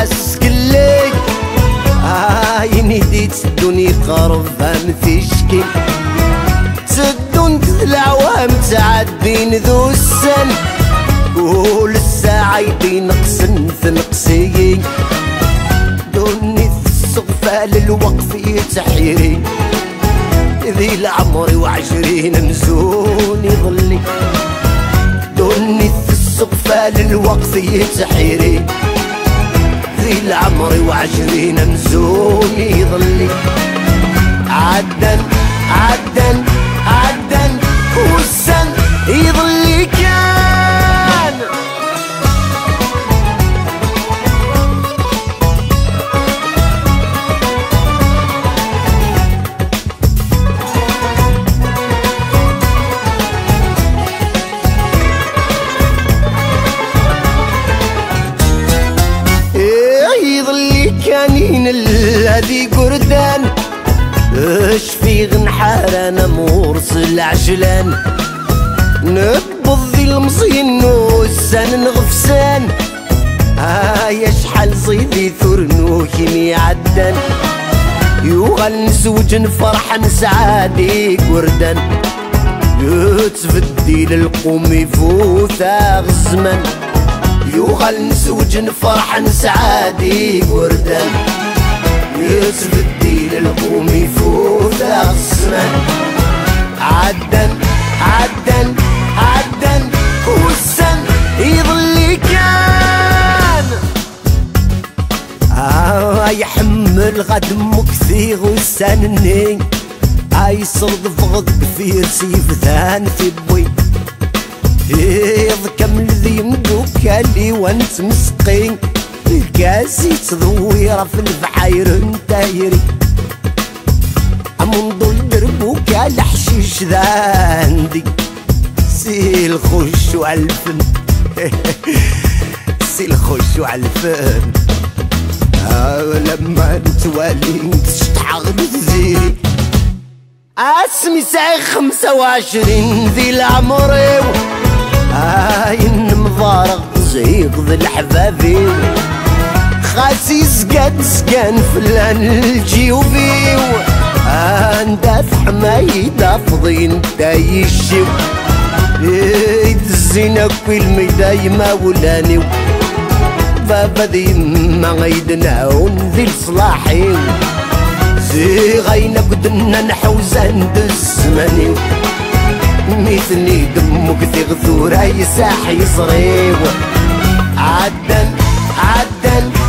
حس كلي نديت سدوني قربها مثشكي سدون العوام تعدين ذو السن ولسا عيدي نقصن في نقصي دوني الصغفة للوقف يتحيري ذي العمر وعشرين مزوني ظلي دوني الصغفة للوقف يتحيري ذي العمر وعشرين مزوني ظلي عدن عدن عدن والسن يظلي كان يظلي كانين الذي قردان اش في غنحار انا مرسل عجلان نقبض ذي المصين والسن نغفسان يا شحال صيدي ثرنو كيمي عدن يوغل نسوج نفرح نسعادي قردان يتفدي للقوم يفوثا الزمن يوغل نسوج نفرح نسعادي قردان يتفدي للقوم يفوت الزمن عدن عدن عدن والسن يظلي كان يحمل غد مكثي والسنني يصرد فغض كثير سيف ثان في بوي كمل ذي مدوكالي وانت مسقين الكاسي تضويرة في البحير نتايري منذ الدربوك الحشيش ذاندي سي الخش وعالفن سي الخش وعالفن لما نتوالي تشتحغ تزيري اسمي ساعي 25 ذي العمري مضارغ زيق ذي الحبابي خاسي سكان سكان فلان الجيوبي اندافع حمايدة فضين دايشيو الزينة كل ميداي ما ولاني بابا ذي ما غيدناون ذي الصلاحي زي غينا قدنا نحوز عند الزماني مثلي دمك ذي غثورة يساحي صغير عدن عدن